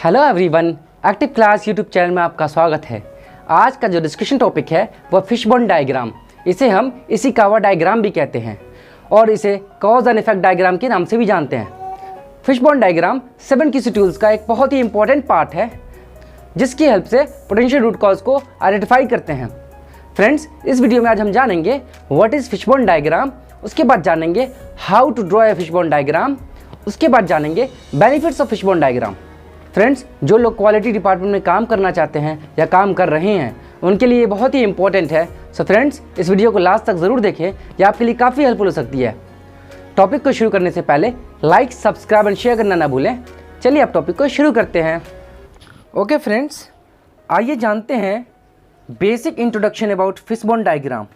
Hello everyone, active class YouTube channel में आपका स्वागत है। आज का जो डिस्कशन टॉपिक है वह फिशबोन डायग्राम, इसे हम इशिकावा डायग्राम भी कहते हैं और इसे कॉज एंड इफेक्ट डायग्राम के नाम से भी जानते हैं। फिशबोन डायग्राम 7 कीसी टूल्स का एक बहुत ही इंपॉर्टेंट पार्ट है जिसकी हेल्प से पोटेंशियल रूट कॉज को आइडेंटिफाई करते हैं। फ्रेंड्स, इस वीडियो में आज हम जानेंगे व्हाट इज़ फिशबोन डायग्राम, उसके बाद जानेंगे how to draw a fishbone diagram, उसके बाद जानेंगे benefits of fishbone diagram. Friends, जो लोग क्वालिटी डिपार्टमेंट में काम करना चाहते हैं या काम कर रहे हैं उनके लिए ये बहुत ही इंपॉर्टेंट है। सो फ्रेंड्स, इस वीडियो को लास्ट तक ज़रूर देखें, यह आपके लिए काफ़ी हेल्पफुल हो सकती है। टॉपिक को शुरू करने से पहले लाइक, सब्सक्राइब एंड शेयर करना ना भूलें। चलिए अब टॉपिक को शुरू करते हैं। ओके फ्रेंड्स, आइए जानते हैं basic introduction about fishbone diagram.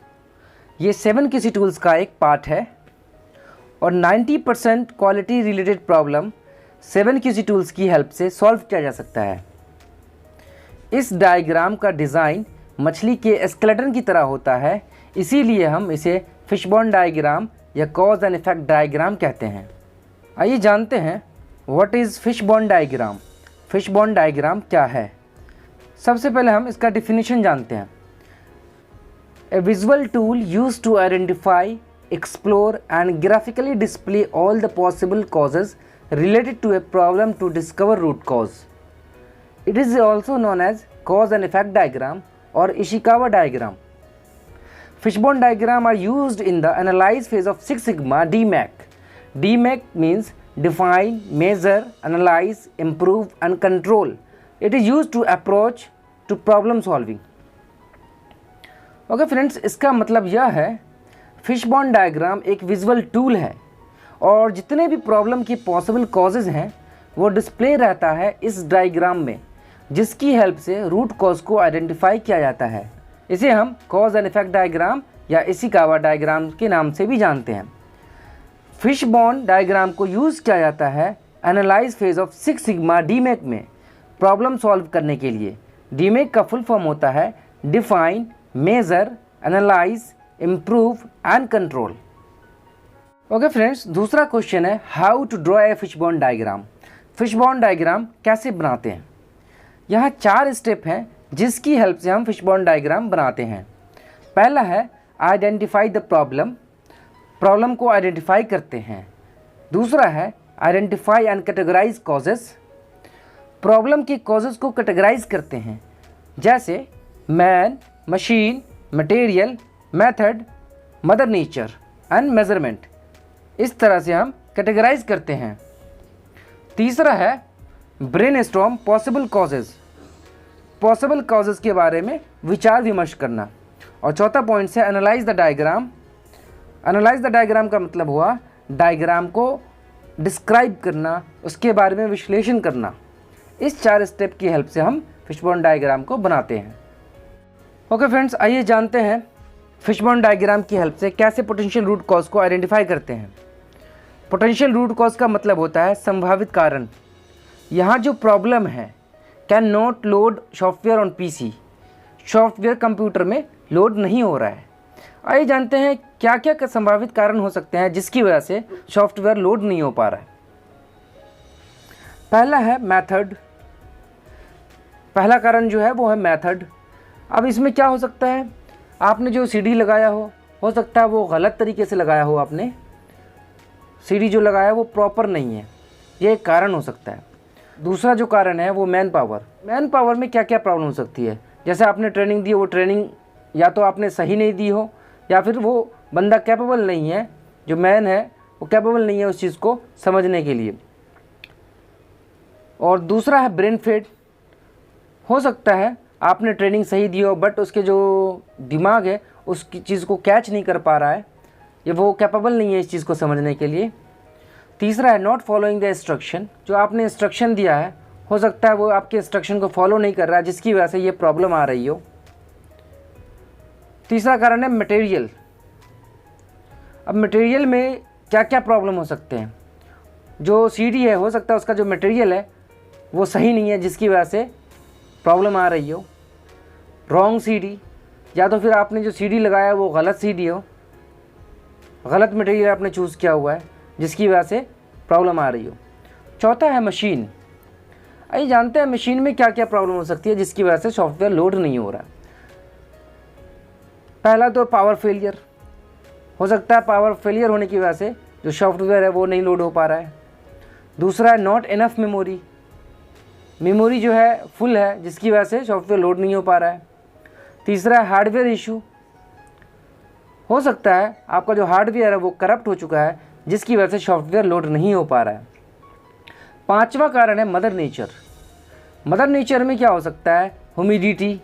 ये 7 कीसी टूल्स का एक पार्ट है और 90% क्वालिटी रिलेटेड प्रॉब्लम 7 कीसी टूल्स की हेल्प से सॉल्व किया जा सकता है। इस डायग्राम का डिज़ाइन मछली के स्केलेटन की तरह होता है, इसीलिए हम इसे फिशबोन डायग्राम या कॉज एंड इफेक्ट डायग्राम कहते हैं। आइए जानते हैं what is fishbone diagram. Fishbone diagram क्या है? सबसे पहले हम इसका डिफिनीशन जानते हैं। A visual tool used to identify, explore and graphically display all the possible causes related to a problem to discover root cause. It is also known as cause and effect diagram or Ishikawa diagram. Fishbone diagram are used in the analyze phase of Six Sigma DMAC. DMAC means define, measure, analyze, improve and control. It is used to approach to problem solving. Okay friends, इसका मतलब यह है fishbone diagram एक visual tool है और जितने भी problem की पॉसिबल कॉजेज़ हैं वो डिस्प्ले रहता है इस डायग्राम में, जिसकी हेल्प से रूट कॉज को आइडेंटिफाई किया जाता है। इसे हम कॉज एंड इफेक्ट डायग्राम या इशिकावा डायग्राम के नाम से भी जानते हैं। फिशबोन डायग्राम को यूज़ किया जाता है एनालाइज फेज ऑफ 6 सिग्मा डीमैक में प्रॉब्लम सॉल्व करने के लिए। डीमैक का फुल फॉर्म होता है define, measure, analyse, improve and control. Okay friends, दूसरा क्वेश्चन है how to draw a fishbone diagram. Fishbone diagram कैसे बनाते हैं? यहाँ 4 स्टेप हैं जिसकी हेल्प से हम फिशबोन डायग्राम बनाते हैं। पहला है आइडेंटिफाई द प्रॉब्लम, प्रॉब्लम को आइडेंटिफाई करते हैं। दूसरा है identify and categorise causes, problem के कॉजेस को कैटेगराइज करते हैं, जैसे man, machine, material, method, mother nature and measurement. इस तरह से हम कैटेगराइज करते हैं। तीसरा है brainstorm possible causes, possible causes के बारे में विचार विमर्श करना। और चौथा पॉइंट है analyse the diagram. Analyse the diagram का मतलब हुआ डायग्राम को डिस्क्राइब करना, उसके बारे में विश्लेषण करना। इस 4 स्टेप की हेल्प से हम फिशबोन डायग्राम को बनाते हैं। ओके फ्रेंड्स, आइए जानते हैं फिशबोन डायग्राम की हेल्प से कैसे पोटेंशियल रूट कॉज को आइडेंटिफाई करते हैं। पोटेंशियल रूट कॉज का मतलब होता है संभावित कारण। यहाँ जो प्रॉब्लम है can not load software on PC, software computer में लोड नहीं हो रहा है। आइए जानते हैं क्या क्या संभावित कारण हो सकते हैं जिसकी वजह से सॉफ्टवेयर लोड नहीं हो पा रहा है। पहला है मेथड, पहला कारण जो है वो है मेथड। अब इसमें क्या हो सकता है, आपने जो सीडी लगाया हो सकता है वो गलत तरीके से लगाया हो, आपने सीडी जो लगाया वो प्रॉपर नहीं है, ये एक कारण हो सकता है। दूसरा जो कारण है वो मैन पावर। मैन पावर में क्या क्या प्रॉब्लम हो सकती है, जैसे आपने ट्रेनिंग दी, वो ट्रेनिंग या तो आपने सही नहीं दी हो या फिर वो बंदा कैपेबल नहीं है, जो मैन है वो कैपेबल नहीं है उस चीज़ को समझने के लिए। और दूसरा है ब्रेन फेड। हो सकता है आपने ट्रेनिंग सही दी हो बट उसके जो दिमाग है उसकी चीज़ को कैच नहीं कर पा रहा है, ये वो कैपेबल नहीं है इस चीज़ को समझने के लिए। तीसरा है नॉट फॉलोइंग द इंस्ट्रक्शन, जो आपने इंस्ट्रक्शन दिया है हो सकता है वो आपके इंस्ट्रक्शन को फॉलो नहीं कर रहा है, जिसकी वजह से ये प्रॉब्लम आ रही हो। तीसरा कारण है मटेरियल। अब मटेरियल में क्या क्या प्रॉब्लम हो सकते हैं, जो सीडी है हो सकता है उसका जो मटेरियल है वो सही नहीं है, जिसकी वजह से प्रॉब्लम आ रही हो। रॉन्ग सीडी, या तो फिर आपने जो सीडी लगाया है वो गलत सीडी हो, गलत मटेरियल आपने चूज़ किया हुआ है जिसकी वजह से प्रॉब्लम आ रही हो। चौथा है मशीन। आइए जानते हैं मशीन में क्या क्या प्रॉब्लम हो सकती है जिसकी वजह से सॉफ्टवेयर लोड नहीं हो रहा। पहला तो पावर फेलियर हो सकता है, पावर फेलियर होने की वजह से जो सॉफ्टवेयर है वो नहीं लोड हो पा रहा है। दूसरा है नॉट इनफ मेमोरी, मेमोरी जो है फुल है जिसकी वजह से सॉफ्टवेयर लोड नहीं हो पा रहा है। तीसरा है हार्डवेयर इशू, हो सकता है आपका जो हार्डवेयर है वो करप्ट हो चुका है जिसकी वजह से सॉफ्टवेयर लोड नहीं हो पा रहा है। पांचवा कारण है मदर नेचर। मदर नेचर में क्या हो सकता है, ह्यूमिडिटी,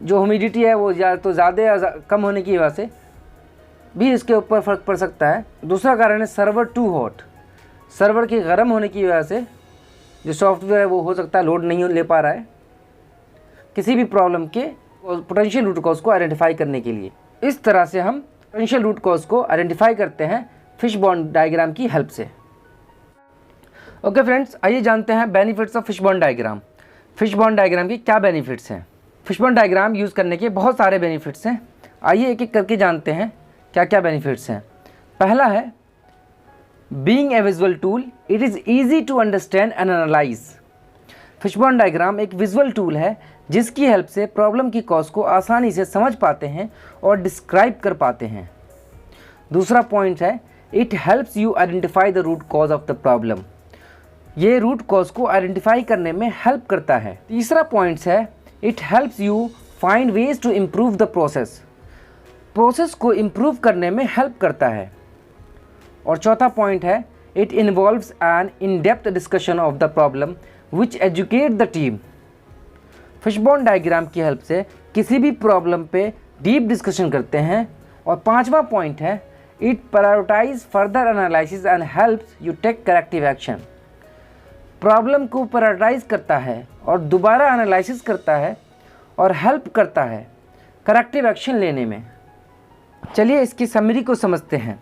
जो ह्यूमिडिटी है वो ज़्यादा या कम होने की वजह से भी इसके ऊपर फ़र्क पड़ सकता है। दूसरा कारण है सर्वर टू हॉट, सर्वर के गर्म होने की वजह से जो सॉफ्टवेयर है वो हो सकता है लोड नहीं ले पा रहा है। किसी भी प्रॉब्लम के पोटेंशियल रूट कॉज को आइडेंटिफाई करने के लिए इस तरह से हम पोटेंशियल रूट कॉज को आइडेंटिफाई करते हैं फिशबोन डायग्राम की हेल्प से। ओके फ्रेंड्स, आइए जानते हैं benefits of fishbone diagram. Fishbone diagram की क्या बेनिफिट्स हैं। फिशबोन डायग्राम यूज़ करने के बहुत सारे बेनिफिट्स हैं, आइए एक एक करके जानते हैं क्या क्या बेनिफिट्स हैं। पहला है being a visual tool, it is easy to understand and analyse. Fishbone diagram एक विजुअल टूल है जिसकी हेल्प से प्रॉब्लम की कॉज को आसानी से समझ पाते हैं और डिस्क्राइब कर पाते हैं। दूसरा पॉइंट है it helps you identify the root cause of the problem, ये रूट कॉज को आइडेंटिफाई करने में हेल्प करता है। तीसरा पॉइंट है it helps you find ways to improve the process, process को इम्प्रूव करने में हेल्प करता है। और चौथा पॉइंट है it involves an in depth discussion of the problem which educate the team. Fishbone diagram की हेल्प से किसी भी प्रॉब्लम पे डीप डिस्कशन करते हैं। और पांचवा पॉइंट है it prioritise further analysis and helps you take corrective action. Problem को प्रायोरिटाइज करता है और दोबारा एनालिसिस करता है और हेल्प करता है करेक्टिव एक्शन लेने में। चलिए इसकी समरी को समझते हैं।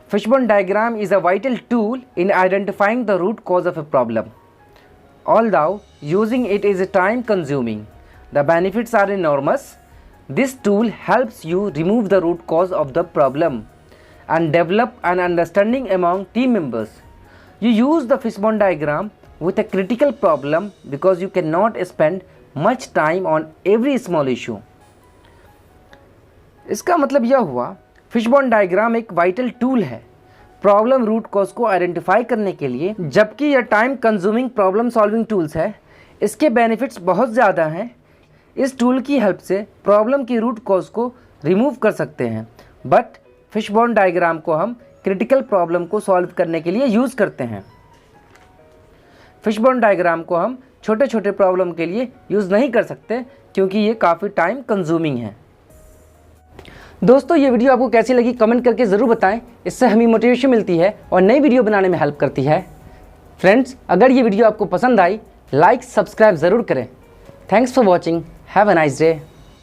Fishbone diagram is a vital tool in identifying the root cause of a problem. Although using it is time consuming, the benefits are enormous. This tool helps you remove the root cause of the problem and develop an understanding among team members. You use the fishbone diagram with a critical problem because you cannot spend much time on every small issue. इसका मतलब यह हुआ fishbone diagram एक vital tool है problem root cause को identify करने के लिए, जबकि यह time consuming problem solving tools है। इसके बेनिफिट्स बहुत ज़्यादा हैं। इस टूल की हेल्प से प्रॉब्लम की रूट कॉज को रिमूव कर सकते हैं, बट फिशबोन डायग्राम को हम क्रिटिकल प्रॉब्लम को सॉल्व करने के लिए यूज़ करते हैं। फिशबोन डायग्राम को हम छोटे छोटे प्रॉब्लम के लिए यूज़ नहीं कर सकते क्योंकि ये काफ़ी टाइम कंज्यूमिंग है। दोस्तों ये वीडियो आपको कैसी लगी कमेंट करके ज़रूर बताएं, इससे हमें मोटिवेशन मिलती है और नई वीडियो बनाने में हेल्प करती है। फ्रेंड्स, अगर ये वीडियो आपको पसंद आई लाइक सब्सक्राइब ज़रूर करें। Thanks for watching, have a nice day.